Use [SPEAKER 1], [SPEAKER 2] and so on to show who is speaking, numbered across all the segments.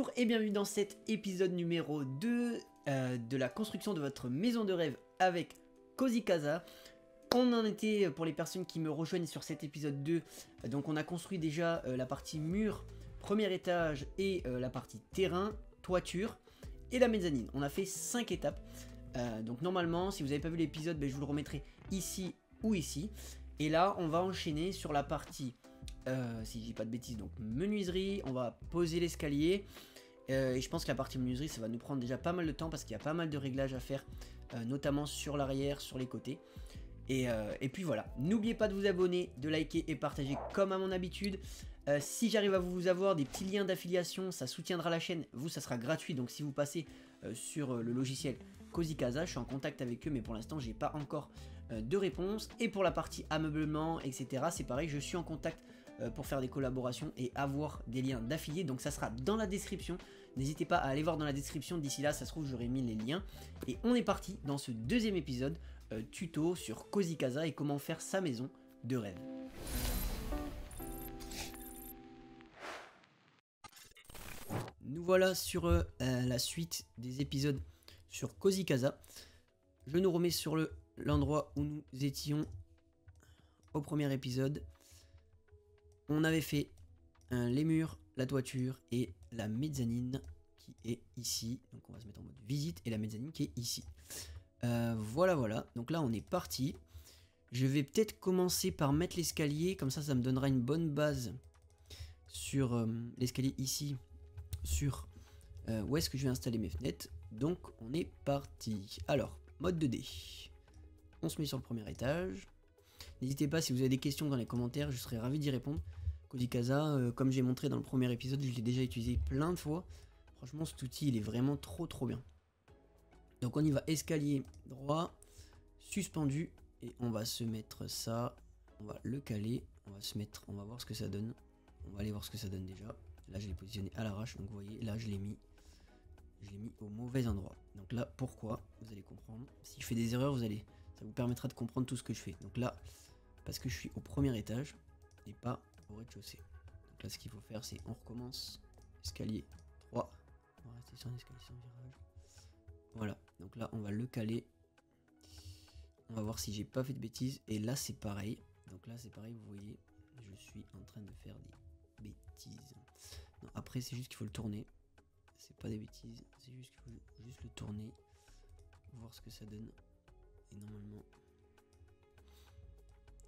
[SPEAKER 1] Bonjour et bienvenue dans cet épisode numéro 2 de la construction de votre maison de rêve avec Cozy Casa. On en était, pour les personnes qui me rejoignent sur cet épisode 2, donc on a construit déjà la partie mur, premier étage et la partie terrain, toiture et la mezzanine. On a fait 5 étapes, donc normalement si vous n'avez pas vu l'épisode, je vous le remettrai ici ou ici. Et là on va enchaîner sur la partie... si je dis pas de bêtises, donc menuiserie, on va poser l'escalier et je pense que la partie menuiserie ça va nous prendre déjà pas mal de temps parce qu'il y a pas mal de réglages à faire, notamment sur l'arrière, sur les côtés et puis voilà, n'oubliez pas de vous abonner, de liker et partager comme à mon habitude. Si j'arrive à vous avoir des petits liens d'affiliation, ça soutiendra la chaîne, vous ça sera gratuit, donc si vous passez sur le logiciel Cozy Casa, je suis en contact avec eux mais pour l'instant j'ai pas encore de réponse. Et pour la partie ameublement etc, c'est pareil, je suis en contact pour faire des collaborations et avoir des liens d'affiliés, donc ça sera dans la description, n'hésitez pas à aller voir dans la description, d'ici là ça se trouve j'aurai mis les liens. Et on est parti dans ce deuxième épisode tuto sur Cozy Casa et comment faire sa maison de rêve. Nous voilà sur la suite des épisodes sur Cozy Casa. Je nous remets sur l'endroit où nous étions au premier épisode. On avait fait les murs, la toiture et la mezzanine qui est ici. Donc on va se mettre en mode visite et la mezzanine qui est ici. Voilà. Donc là on est parti. Je vais peut-être commencer par mettre l'escalier. Comme ça me donnera une bonne base sur l'escalier ici. Sur où est-ce que je vais installer mes fenêtres. Donc on est parti. Alors, mode 2D. On se met sur le premier étage. N'hésitez pas si vous avez des questions dans les commentaires, je serai ravi d'y répondre. Cozy Casa, comme j'ai montré dans le premier épisode, je l'ai déjà utilisé plein de fois. Franchement cet outil il est vraiment trop bien. Donc on y va, escalier droit, suspendu, et on va se mettre ça, on va le caler, on va se mettre, on va voir ce que ça donne. On va aller voir ce que ça donne déjà. Là je l'ai positionné à l'arrache, donc vous voyez, là je l'ai mis au mauvais endroit. Donc là pourquoi, vous allez comprendre. Si je fais des erreurs, ça vous permettra de comprendre tout ce que je fais. Donc là, parce que je suis au premier étage et pas au rez-de-chaussée. Donc là ce qu'il faut faire c'est on recommence, escalier 3, on va rester sur un escalier sans virage. Voilà, donc là on va le caler. On va voir si j'ai pas fait de bêtises. Et là c'est pareil. Donc là c'est pareil, vous voyez, je suis en train de faire des bêtises. Non, après c'est juste qu'il faut le tourner. C'est pas des bêtises, c'est juste qu'il faut juste le tourner. Voir ce que ça donne. Et normalement...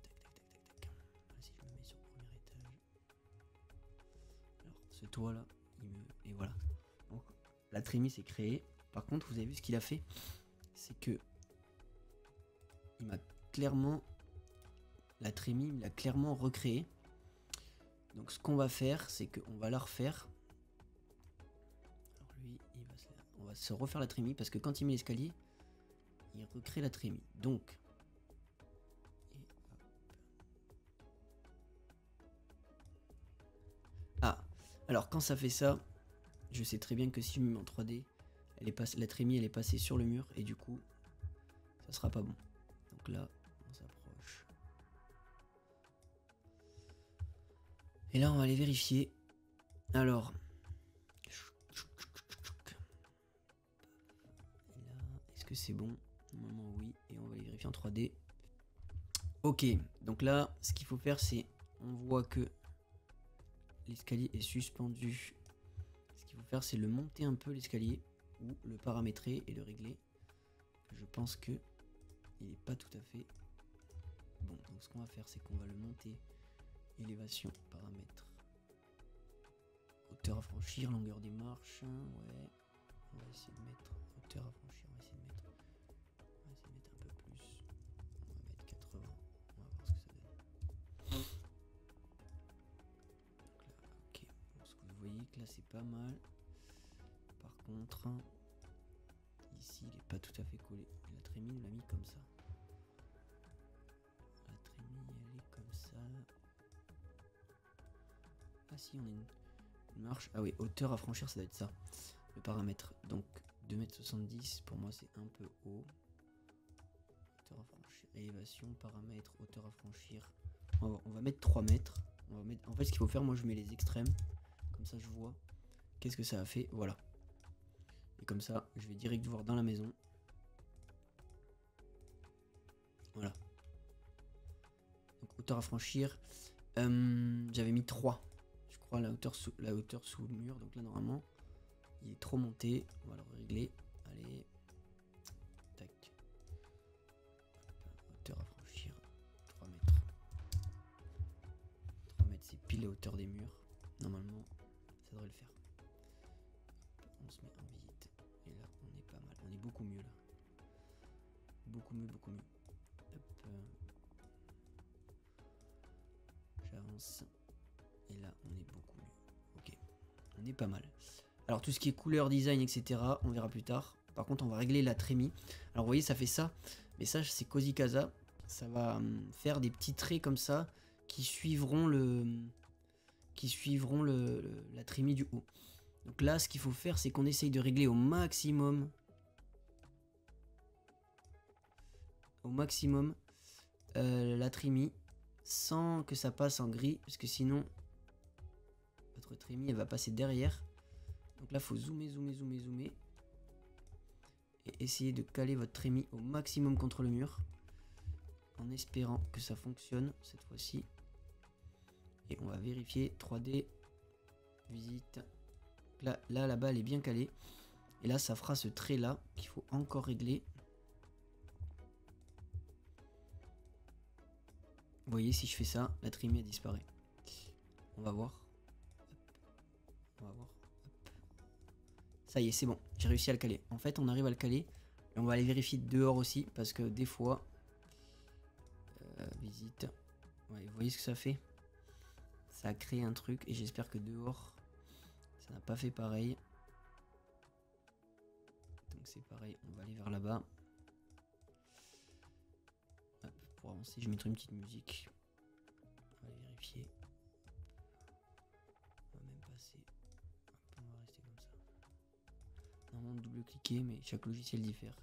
[SPEAKER 1] Tac. Là, si je me mets sur le premier étage. Alors ce toit là, et voilà. Donc la trémie est créée. Par contre vous avez vu ce qu'il a fait. C'est que... il m'a clairement... la trémie il l'a clairement recréé. Donc ce qu'on va faire, c'est qu'on va la refaire. Alors lui, on va se refaire la trémie parce que quand il met l'escalier, il recrée la trémie. Donc, alors quand ça fait ça, je sais très bien que si je me mets en 3D, la trémie elle est passée sur le mur et du coup, ça sera pas bon. Donc là, on s'approche. Et là, on va aller vérifier. Alors, est-ce que c'est bon? Normalement oui, et on va les vérifier en 3D. Ok, donc là, ce qu'il faut faire, c'est, on voit que l'escalier est suspendu. Ce qu'il faut faire, c'est le monter un peu l'escalier, ou le paramétrer et le régler. Je pense que il n'est pas tout à fait bon. Donc ce qu'on va faire, c'est qu'on va le monter, élévation, paramètres, hauteur à franchir, longueur des marches, ouais. On va essayer de mettre hauteur à franchir, on va essayer de mettre un peu plus. On va mettre 80, on va voir ce que ça donne. Donc là, ok. Bon, ce que vous voyez que là c'est pas mal. Par contre, ici il est pas tout à fait collé. La trémie on l'a mis comme ça. La trémie elle est comme ça. Ah si, on a une marche. Ah oui, hauteur à franchir, ça doit être ça. Le paramètre. Donc 2,70 m, pour moi c'est un peu haut. Hauteur à franchir, élévation, paramètres, hauteur à franchir. On va mettre 3 mètres. En fait ce qu'il faut faire, moi je mets les extrêmes. Comme ça je vois qu'est-ce que ça a fait? Voilà. Et comme ça, je vais direct voir dans la maison. Voilà. Donc hauteur à franchir. J'avais mis 3. Je crois la hauteur sous le mur. Donc là normalement, il est trop monté. On va le régler. Allez. Tac. Hauteur à franchir. 3 mètres. 3 mètres, c'est pile la hauteur des murs. Normalement, ça devrait le faire. On se met en visite. Et là, on est pas mal. On est beaucoup mieux là. Beaucoup mieux, beaucoup mieux. Hop. J'avance. Et là, on est beaucoup mieux. Ok. On est pas mal. Alors, tout ce qui est couleur, design, etc., on verra plus tard. Par contre, on va régler la trémie. Alors, vous voyez, ça fait ça. Mais ça, c'est Cozy Casa. Ça va faire des petits traits comme ça qui suivront la trémie du haut. Donc là, ce qu'il faut faire, c'est qu'on essaye de régler au maximum la trémie sans que ça passe en gris, parce que sinon votre trémie elle va passer derrière. Donc là, faut zoomer et essayer de caler votre trémie au maximum contre le mur en espérant que ça fonctionne cette fois-ci. Et on va vérifier 3D visite. Là, la balle est bien calée. Et là, ça fera ce trait là qu'il faut encore régler. Vous voyez, si je fais ça, la trémie a disparu. On va voir. On va voir. Ça y est, c'est bon. J'ai réussi à le caler. En fait, on arrive à le caler. Et on va aller vérifier dehors aussi. Parce que des fois... visite. Ouais, vous voyez ce que ça fait? Ça a créé un truc. Et j'espère que dehors... ça n'a pas fait pareil. Donc c'est pareil, on va aller vers là-bas. Pour avancer, je mettrai une petite musique. On va aller vérifier. On va même passer. Hop, on va rester comme ça. Normalement double-cliquer, mais chaque logiciel diffère.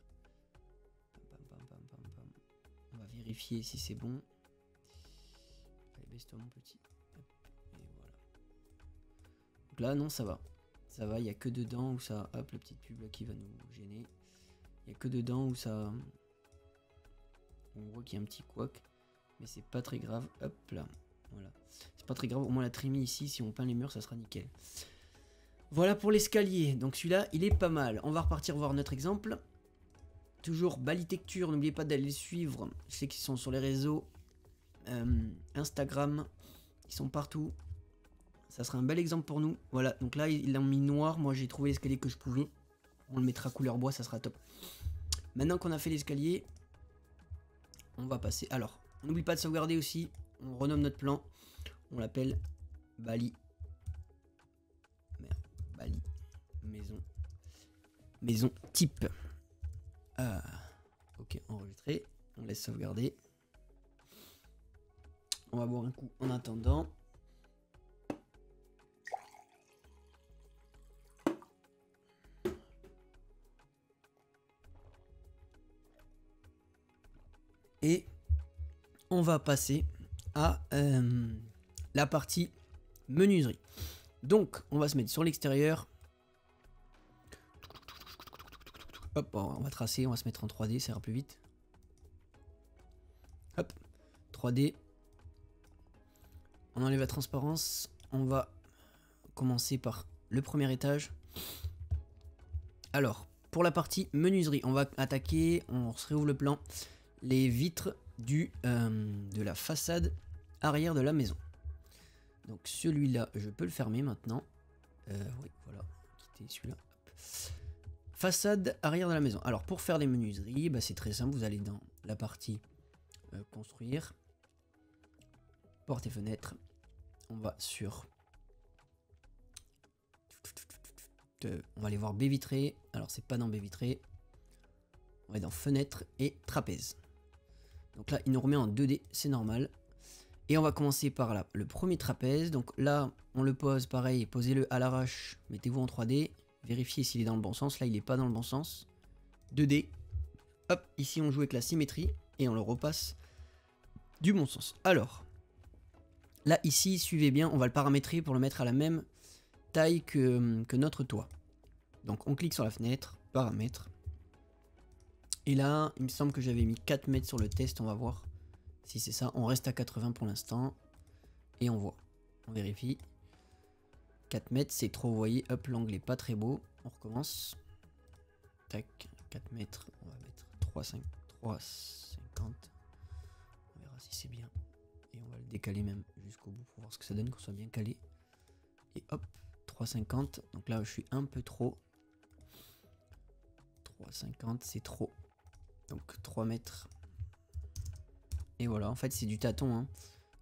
[SPEAKER 1] On va vérifier si c'est bon. Allez, baisse-toi mon petit. Hop, et voilà. Donc là, non, ça va. Ça va, il n'y a que dedans où ça... Hop, la petite pub là qui va nous gêner. Il n'y a que dedans où ça... On voit qu'il y a un petit couac. Mais c'est pas très grave. Hop là. Voilà. C'est pas très grave. Au moins la trémie ici, si on peint les murs, ça sera nickel. Voilà pour l'escalier. Donc celui-là, il est pas mal. On va repartir voir notre exemple. Toujours Balitecture. N'oubliez pas d'aller les suivre. Je sais qu'ils sont sur les réseaux. Instagram. Ils sont partout. Ça sera un bel exemple pour nous. Voilà, donc là, ils l'ont mis noir. Moi, j'ai trouvé l'escalier que je pouvais. On le mettra couleur bois, ça sera top. Maintenant qu'on a fait l'escalier, on va passer. Alors, on n'oublie pas de sauvegarder aussi. On renomme notre plan. On l'appelle Bali. Merde, Bali. Maison. Maison type. Ok, enregistré. On laisse sauvegarder. On va boire un coup en attendant. Et on va passer à la partie menuiserie. Donc, on va se mettre sur l'extérieur. Hop, on va tracer, on va se mettre en 3D, ça ira plus vite. Hop, 3D. On enlève la transparence. On va commencer par le premier étage. Alors, pour la partie menuiserie, on va attaquer, on se réouvre le plan. Les vitres de la façade arrière de la maison. Donc celui-là, je peux le fermer maintenant. Oui, voilà, quitter celui-là. Façade arrière de la maison. Alors pour faire les menuiseries, bah, c'est très simple. Vous allez dans la partie construire, porte et fenêtre. On va sur... on va aller voir baie vitrée. Alors c'est pas dans baie vitrée. On va dans fenêtre et trapèze. Donc là, il nous remet en 2D, c'est normal. Et on va commencer par là, le premier trapèze. Donc là, on le pose, pareil, posez-le à l'arrache. Mettez-vous en 3D. Vérifiez s'il est dans le bon sens. Là, il n'est pas dans le bon sens. 2D. Hop, ici, on joue avec la symétrie. Et on le repasse du bon sens. Alors, là, ici, suivez bien. On va le paramétrer pour le mettre à la même taille que notre toit. Donc on clique sur la fenêtre, paramètres. Et là, il me semble que j'avais mis 4 mètres sur le test, on va voir si c'est ça. On reste à 80 pour l'instant. Et on voit, on vérifie. 4 mètres, c'est trop, vous voyez, hop, l'angle est pas très beau. On recommence. Tac, 4 mètres, on va mettre 3,50. On verra si c'est bien. Et on va le décaler même jusqu'au bout pour voir ce que ça donne, qu'on soit bien calé. Et hop, 3,50. Donc là, je suis un peu trop. 3,50, c'est trop. Donc 3 mètres. Et voilà, en fait, c'est du tâton. Hein.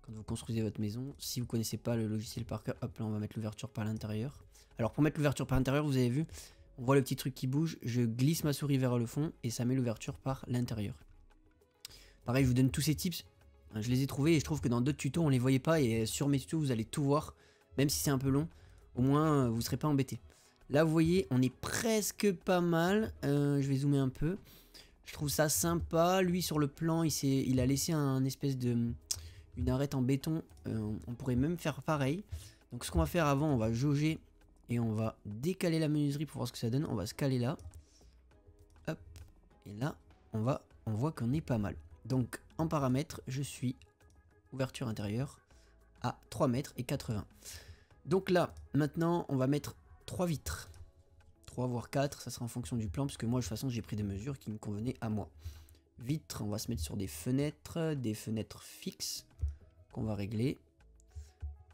[SPEAKER 1] Quand vous construisez votre maison, si vous connaissez pas le logiciel par cœur, hop là, on va mettre l'ouverture par l'intérieur. Alors pour mettre l'ouverture par l'intérieur, vous avez vu, on voit le petit truc qui bouge. Je glisse ma souris vers le fond et ça met l'ouverture par l'intérieur. Pareil, je vous donne tous ces tips. Je les ai trouvés et je trouve que dans d'autres tutos, on les voyait pas. Et sur mes tutos, vous allez tout voir. Même si c'est un peu long, au moins, vous ne serez pas embêté. Là, vous voyez, on est presque pas mal. Je vais zoomer un peu. Je trouve ça sympa. Lui, sur le plan, il a laissé un espèce de... une arête en béton. On pourrait même faire pareil. Donc, ce qu'on va faire avant, on va jauger. Et on va décaler la menuiserie pour voir ce que ça donne. On va se caler là. Hop. Et là, on voit qu'on est pas mal. Donc, en paramètres, je suis ouverture intérieure à 3 mètres et 80. Donc là, maintenant, on va mettre 3 vitres. 3 voire 4, ça sera en fonction du plan, parce que moi, de toute façon, j'ai pris des mesures qui me convenaient à moi. Vitres, on va se mettre sur des fenêtres fixes qu'on va régler.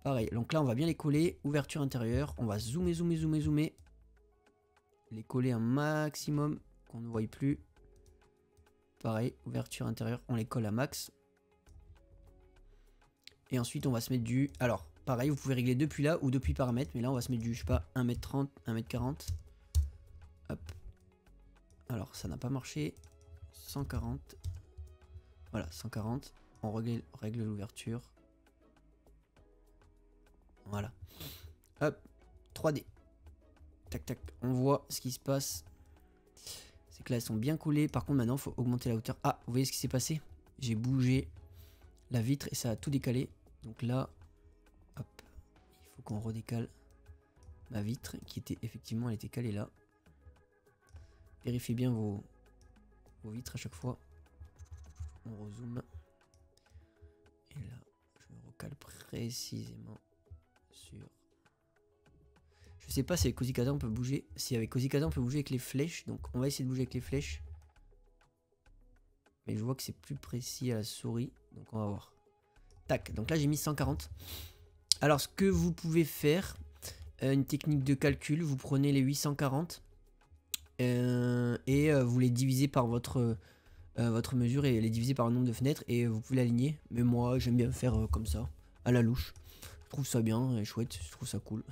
[SPEAKER 1] Pareil, donc là, on va bien les coller. Ouverture intérieure, on va zoomer. Les coller un maximum, qu'on ne voie plus. Pareil, ouverture intérieure, on les colle à max. Et ensuite, on va se mettre du... Alors, pareil, vous pouvez régler depuis là ou depuis paramètres. Mais là, on va se mettre du, je sais pas, 1m30, 1m40. Hop. Alors, ça n'a pas marché. 140. Voilà, 140. On règle l'ouverture. Voilà. Hop. 3D. Tac, tac. On voit ce qui se passe. C'est que là, elles sont bien collées. Par contre, maintenant, il faut augmenter la hauteur. Ah, vous voyez ce qui s'est passé? J'ai bougé la vitre et ça a tout décalé. Donc là, hop. Il faut qu'on redécale ma vitre qui était effectivement, elle était calée là. Vérifiez bien vos vitres à chaque fois. On rezoome. Et là, je me recale précisément sur... Je sais pas si avec Cozy Casa on peut bouger. Si avec Cozy Casa on peut bouger avec les flèches. Donc on va essayer de bouger avec les flèches. Mais je vois que c'est plus précis à la souris. Donc on va voir. Tac, donc là j'ai mis 140. Alors ce que vous pouvez faire, une technique de calcul, vous prenez les 840 et vous les divisez par votre mesure et les divisez par le nombre de fenêtres et vous pouvez l'aligner. Mais moi j'aime bien faire comme ça, à la louche. Je trouve ça bien et chouette, je trouve ça cool.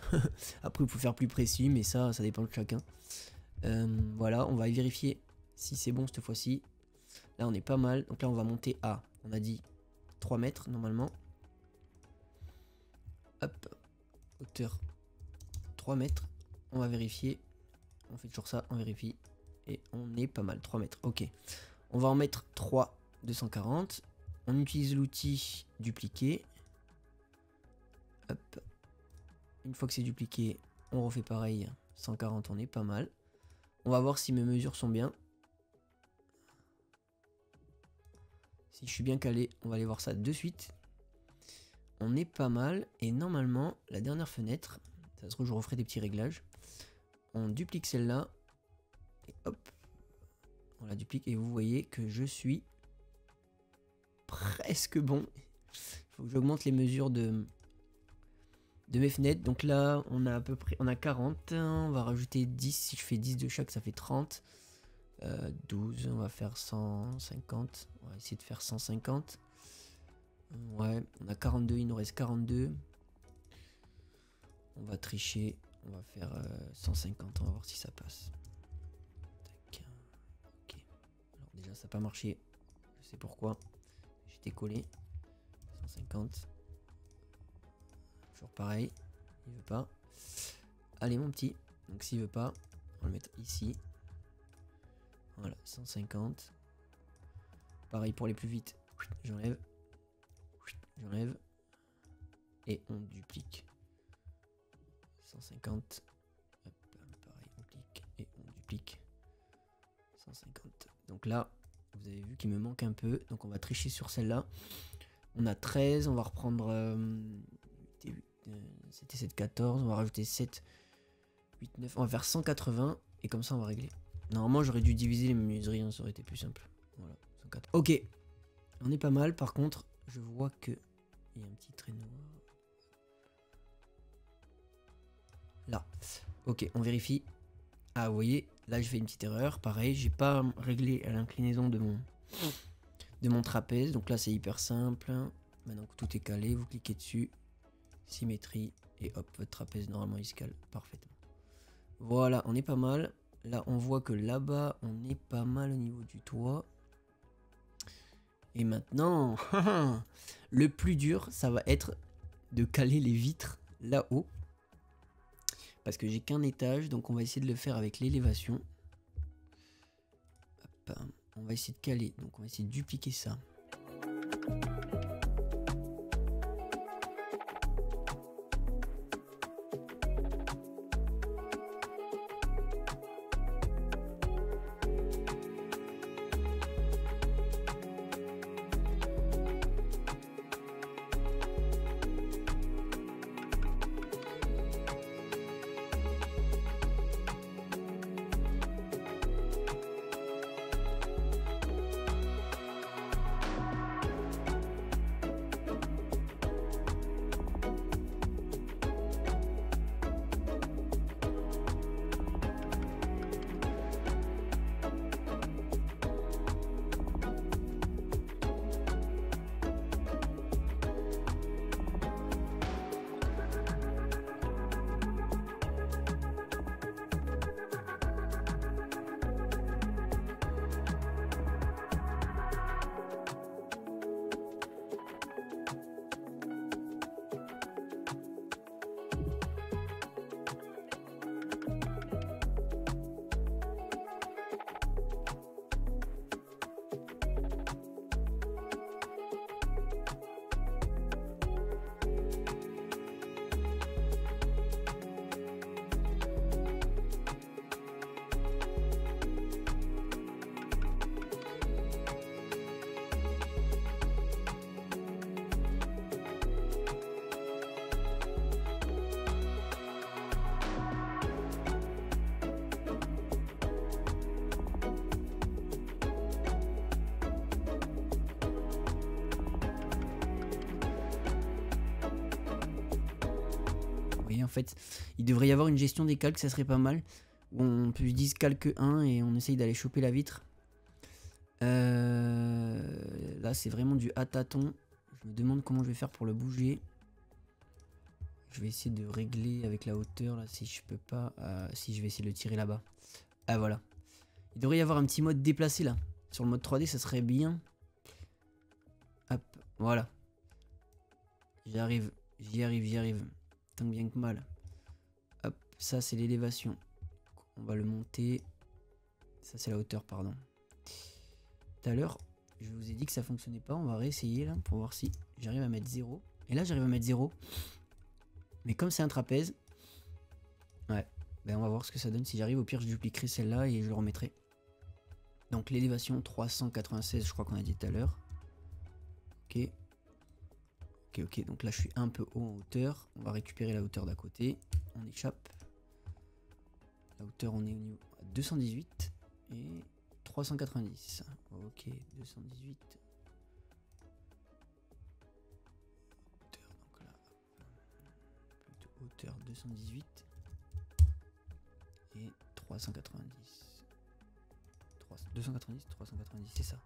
[SPEAKER 1] Après vous pouvez faire plus précis, mais ça dépend de chacun. Voilà, on va vérifier si c'est bon cette fois-ci. Là on est pas mal, donc là on va monter à, on a dit 3 mètres normalement. Hop, hauteur 3 mètres, on va vérifier. On fait toujours ça, on vérifie. Et on est pas mal, 3 mètres, ok. On va en mettre 3, 240. On utilise l'outil dupliquer. Hop. Une fois que c'est dupliqué, on refait pareil. 140, on est pas mal. On va voir si mes mesures sont bien. Si je suis bien calé, on va aller voir ça de suite. On est pas mal. Et normalement, la dernière fenêtre, ça se trouve, je referai des petits réglages. On duplique celle-là. Et hop. On la duplique et vous voyez que je suis presque bon. Il faut que j'augmente les mesures de mes fenêtres. Donc là, on a à peu près, on a 40. On va rajouter 10. Si je fais 10 de chaque, ça fait 30. 12, on va faire 150. On va essayer de faire 150. Ouais, on a 42, il nous reste 42. On va tricher. On va faire 150. On va voir si ça passe. Tac. Ok. Alors déjà, ça n'a pas marché. Je sais pourquoi. J'étais collé. 150. Toujours pareil. Il veut pas. Allez, mon petit. Donc, s'il veut pas, on va le mettre ici. Voilà, 150. Pareil pour les plus vite. J'enlève. J'enlève. Et on duplique. 150. Hop, pareil, on clique et on duplique. 150. Donc là, vous avez vu qu'il me manque un peu. Donc on va tricher sur celle-là. On a 13. On va reprendre... c'était 714. On va rajouter 7, 8, 9. On va faire 180. Et comme ça, on va régler. Normalement, j'aurais dû diviser les menuiseries. Hein, ça aurait été plus simple. Voilà. 104. Ok. On est pas mal. Par contre, je vois que... il y a un petit trait noir. Là. Ok, on vérifie. Ah, vous voyez, là, je fais une petite erreur. Pareil, j'ai pas réglé l'inclinaison de mon trapèze. Donc là, c'est hyper simple. Maintenant que tout est calé, vous cliquez dessus. Symétrie. Et hop, votre trapèze, normalement, il se cale parfaitement. Voilà, on est pas mal. Là, on voit que là-bas, on est pas mal au niveau du toit. Et maintenant, le plus dur, ça va être de caler les vitres là-haut. Parce que j'ai qu'un étage, donc on va essayer de le faire avec l'élévation. On va essayer de caler, donc on va essayer de dupliquer ça. En fait, il devrait y avoir une gestion des calques, ça serait pas mal. Où on peut lui dire calque 1 et on essaye d'aller choper la vitre. Là, c'est vraiment du à tâtons. Je me demande comment je vais faire pour le bouger. Je vais essayer de régler avec la hauteur, là, si je peux pas. Si je vais essayer de le tirer là-bas. Ah, voilà. Il devrait y avoir un petit mode déplacé, là. Sur le mode 3D, ça serait bien. Hop, voilà. J'y arrive, j'y arrive. Tant bien que mal. Hop, ça c'est l'élévation. On va le monter. Ça c'est la hauteur, pardon. Tout à l'heure, je vous ai dit que ça fonctionnait pas. On va réessayer là pour voir si j'arrive à mettre 0. Et là j'arrive à mettre 0. Mais comme c'est un trapèze, ouais, ben on va voir ce que ça donne si j'arrive. Au pire, je dupliquerai celle-là et je le remettrai. Donc l'élévation 396, je crois qu'on a dit tout à l'heure. Ok. Ok, donc là je suis un peu haut en hauteur. On va récupérer la hauteur d'à côté. On échappe. La hauteur, on est au niveau 218 et 390. Ok, 218. Hauteur, donc là, plutôt hauteur 218 et 390. 290, 390, c'est ça.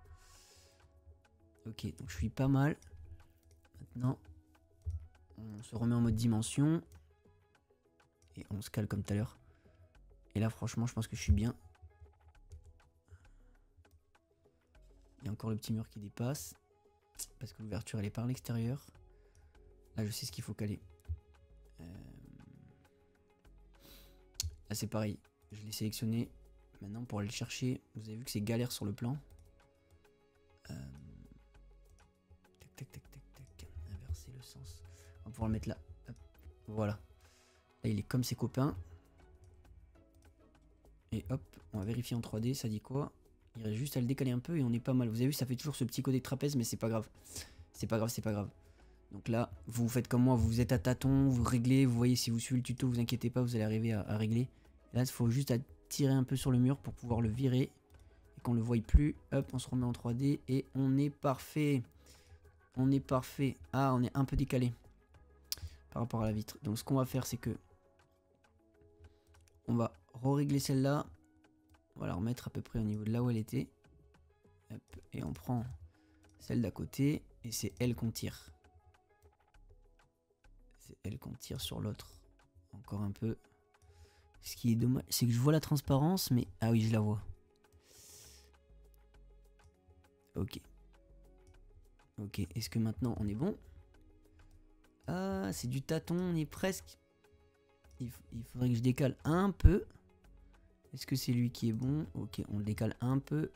[SPEAKER 1] Ok, donc je suis pas mal. Maintenant, on se remet en mode dimension. Et on se cale comme tout à l'heure. Et là, franchement, je pense que je suis bien. Il y a encore le petit mur qui dépasse. Parce que l'ouverture, elle est par l'extérieur. Là, je sais ce qu'il faut caler. Là, c'est pareil. Je l'ai sélectionné. Maintenant, pour aller le chercher, vous avez vu que c'est galère sur le plan. Tac. Inverser le sens. On va pouvoir le mettre là. Hop. Voilà. Là, il est comme ses copains. Et hop, on va vérifier en 3D, ça dit quoi? Il reste juste à le décaler un peu et on est pas mal. Vous avez vu, ça fait toujours ce petit côté trapèze, mais c'est pas grave. C'est pas grave, c'est pas grave. Donc là, vous faites comme moi, vous êtes à tâtons, vous réglez, vous voyez, si vous suivez le tuto, vous inquiétez pas, vous allez arriver à régler. Là, il faut juste tirer un peu sur le mur pour pouvoir le virer. Et qu'on le voie plus. Hop, on se remet en 3D et on est parfait. On est parfait. Ah, on est un peu décalé par rapport à la vitre. Donc ce qu'on va faire, c'est que on va régler celle-là. On va la remettre à peu près au niveau de là où elle était. Hop, et on prend celle d'à côté et c'est elle qu'on tire. C'est elle qu'on tire sur l'autre. Encore un peu. Ce qui est dommage, c'est que je vois la transparence, mais... Ah oui, je la vois. Ok. Ok, est-ce que maintenant on est bon? Ah, c'est du tâton, on est presque. Il faudrait que je décale un peu. Est-ce que c'est lui qui est bon? Ok, on le décale un peu.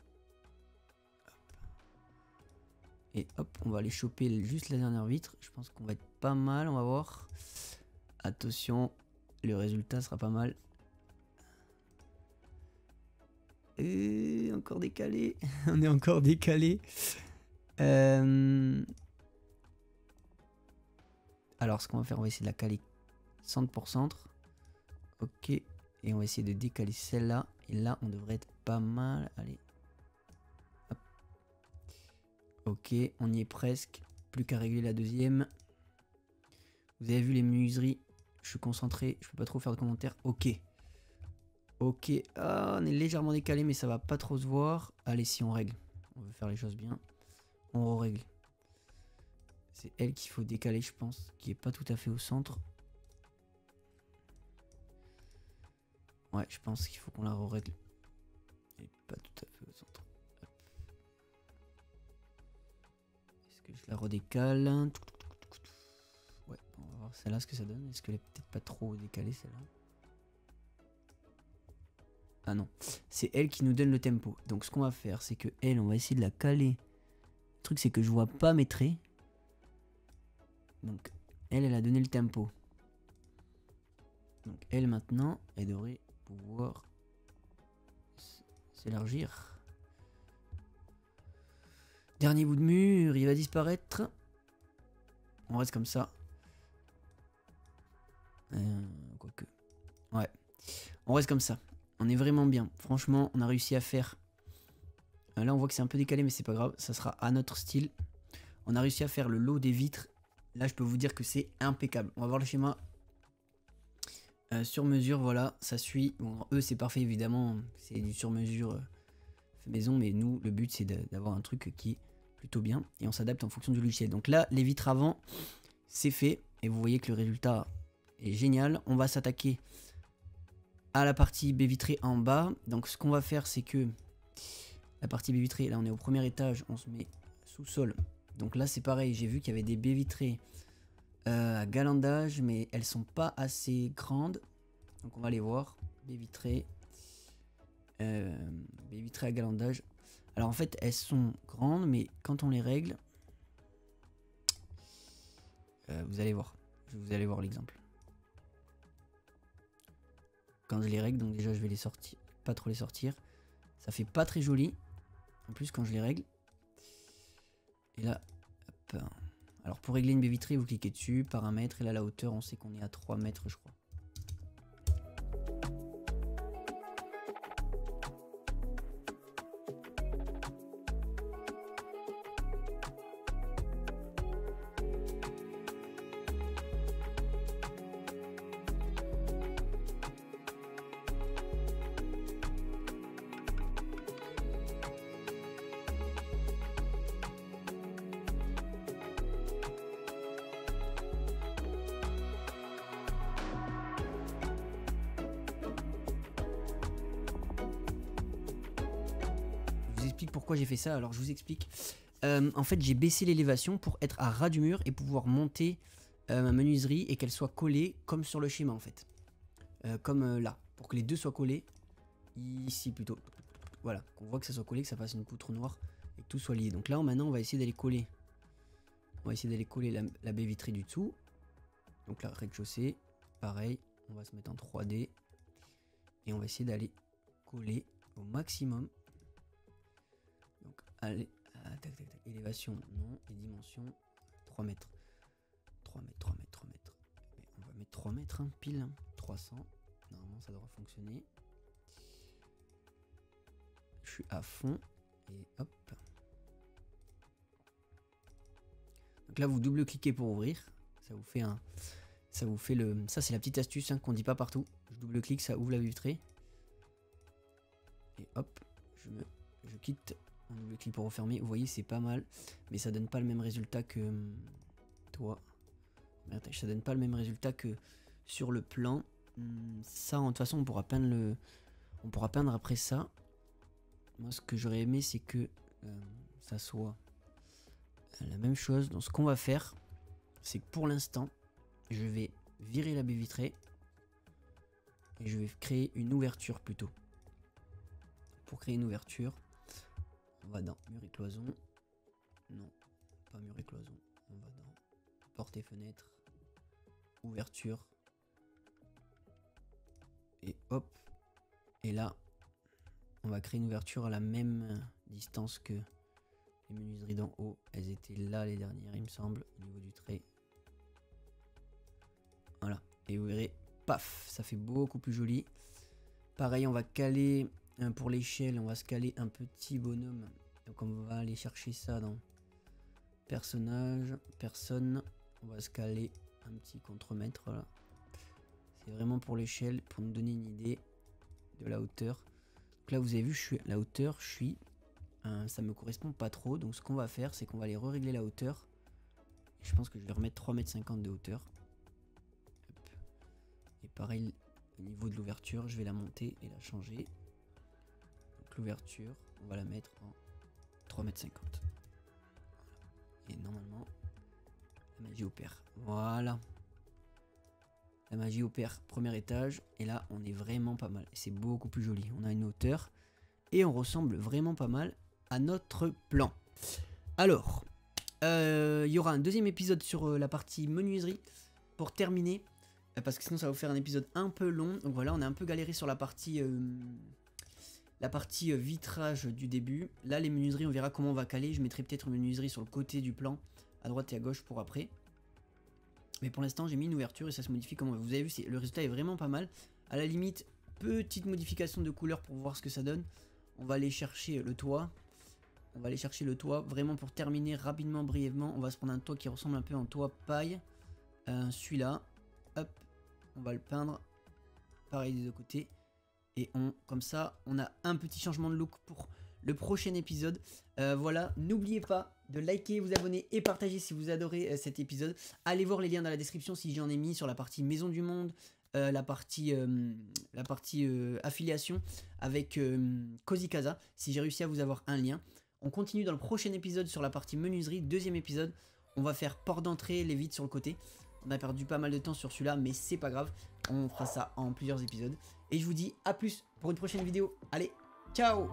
[SPEAKER 1] Et hop, on va aller choper juste la dernière vitre. Je pense qu'on va être pas mal, on va voir. Attention, le résultat sera pas mal. Et encore décalé. On est encore décalé. Alors, ce qu'on va faire, on va essayer de la caler centre pour centre. Ok. Et on va essayer de décaler celle-là. Et là, on devrait être pas mal. Allez. Hop. Ok, on y est presque. Plus qu'à régler la deuxième. Vous avez vu les menuiseries. Je suis concentré. Je peux pas trop faire de commentaires. Ok. Ok. Ah, on est légèrement décalé, mais ça va pas trop se voir. Allez, si on règle. On veut faire les choses bien. On règle. C'est elle qu'il faut décaler, je pense. Qui est pas tout à fait au centre. Ouais, je pense qu'il faut qu'on la règle. Elle est pas tout à fait au centre. Est-ce que je la redécale? Ouais, on va voir celle-là ce que ça donne. Est-ce qu'elle est peut-être pas trop décalée celle-là? Ah non, c'est elle qui nous donne le tempo. Donc ce qu'on va faire, c'est que elle, on va essayer de la caler. Le truc, c'est que je vois pas mes traits. Donc elle a donné le tempo. Donc elle maintenant, elle devrait pouvoir s'élargir. Dernier bout de mur, il va disparaître. On reste comme ça. Quoique. Ouais. On reste comme ça. On est vraiment bien. Franchement, on a réussi à faire. Là, on voit que c'est un peu décalé, mais c'est pas grave. Ça sera à notre style. On a réussi à faire le lot des vitres. Là, je peux vous dire que c'est impeccable. On va voir le schéma sur mesure. Voilà, ça suit. Bon, eux, c'est parfait, évidemment. C'est du sur mesure fait maison. Mais nous, le but, c'est d'avoir un truc qui est plutôt bien. Et on s'adapte en fonction du logiciel. Donc là, les vitres avant, c'est fait. Et vous voyez que le résultat est génial. On va s'attaquer à la partie baie vitrée en bas. Donc ce qu'on va faire, c'est que la partie baie vitrée, là on est au premier étage, on se met sous-sol. Donc là c'est pareil, j'ai vu qu'il y avait des baies vitrées à galandage, mais elles sont pas assez grandes. Donc on va les voir. Baies vitrées à galandage. Alors en fait elles sont grandes, mais quand on les règle, vous allez voir. Vous allez voir l'exemple. Quand je les règle, donc déjà je vais les sortir, pas trop les sortir. Ça fait pas très joli. En plus quand je les règle. Et là, hop. Alors pour régler une baie vitrée, vous cliquez dessus, paramètres, et là la hauteur, on sait qu'on est à 3 mètres je crois. Pourquoi j'ai fait ça? Alors je vous explique. En fait j'ai baissé l'élévation pour être à ras du mur et pouvoir monter ma menuiserie et qu'elle soit collée comme sur le schéma en fait. Comme là, pour que les deux soient collés. Ici plutôt. Voilà, qu'on voit que ça soit collé, que ça fasse une poutre noire et que tout soit lié. Donc là maintenant on va essayer d'aller coller. On va essayer d'aller coller la baie vitrée du dessous. Donc là rez-de-chaussée, pareil, on va se mettre en 3D. Et on va essayer d'aller coller au maximum. Donc, allez, tac, tac, tac. Élévation, non. Et dimension, 3 mètres. 3 mètres, 3 mètres, 3 mètres. Et on va mettre 3 mètres, hein, pile. 300. Normalement, ça devrait fonctionner. Je suis à fond. Et hop. Donc là, vous double-cliquez pour ouvrir. Ça vous fait un... Ça vous fait le... Ça, c'est la petite astuce, hein, qu'on dit pas partout. Je double-clique, ça ouvre la baie vitrée. Et hop, je quitte. On double-clique pour refermer. Vous voyez, c'est pas mal. Mais ça donne pas le même résultat que... Toi. Merde, ça donne pas le même résultat que sur le plan. Ça, de toute façon, on pourra peindre le... On pourra peindre après ça. Moi, ce que j'aurais aimé, c'est que ça soit la même chose. Donc, ce qu'on va faire, c'est que pour l'instant, je vais virer la baie vitrée. Et je vais créer une ouverture plutôt. Pour créer une ouverture, on va dans mur et cloison. Non, pas mur et cloison. On va dans porte et fenêtre. Ouverture. Et hop. Et là, on va créer une ouverture à la même distance que les menuiseries d'en haut. Elles étaient là les dernières, il me semble, au niveau du trait. Voilà. Et vous verrez, paf, ça fait beaucoup plus joli. Pareil, on va caler, pour l'échelle, on va se caler un petit bonhomme. Donc on va aller chercher ça dans personnage, personne. On va se caler un petit contremaître, voilà. C'est vraiment pour l'échelle, pour nous donner une idée de la hauteur. Donc là, vous avez vu, je suis la hauteur, ça me correspond pas trop. Donc ce qu'on va faire, c'est qu'on va aller régler la hauteur. Et je pense que je vais remettre 3,50 m de hauteur. Hop. Et pareil, au niveau de l'ouverture, je vais la monter et la changer. Donc l'ouverture, on va la mettre en 3,50 m. Et normalement, la magie opère. Voilà. La magie opère, premier étage. Et là, on est vraiment pas mal. C'est beaucoup plus joli. On a une hauteur. Et on ressemble vraiment pas mal à notre plan. Alors, il y aura un deuxième épisode sur la partie menuiserie. Pour terminer. Parce que sinon, ça va vous faire un épisode un peu long. Donc voilà, on a un peu galéré sur la partie vitrage du début. Là, les menuiseries, on verra comment on va caler. Je mettrai peut-être une menuiserie sur le côté du plan. À droite et à gauche pour après. Mais pour l'instant, j'ai mis une ouverture et ça se modifie comme on veut. Vous avez vu, le résultat est vraiment pas mal. À la limite, petite modification de couleur pour voir ce que ça donne. On va aller chercher le toit. On va aller chercher le toit. Vraiment pour terminer rapidement, brièvement. On va se prendre un toit qui ressemble un peu en toit paille. Celui-là. Hop. On va le peindre. Pareil des deux côtés. Et comme ça, on a un petit changement de look pour le prochain épisode. Voilà, n'oubliez pas de liker, vous abonner et partager si vous adorez cet épisode. Allez voir les liens dans la description si j'en ai mis sur la partie Maison du Monde, la partie affiliation avec Cozy Casa, si j'ai réussi à vous avoir un lien. On continue dans le prochain épisode sur la partie menuiserie, deuxième épisode. On va faire porte d'entrée, les vitres sur le côté. On a perdu pas mal de temps sur celui-là, mais c'est pas grave. On fera ça en plusieurs épisodes. Et je vous dis à plus pour une prochaine vidéo. Allez, ciao!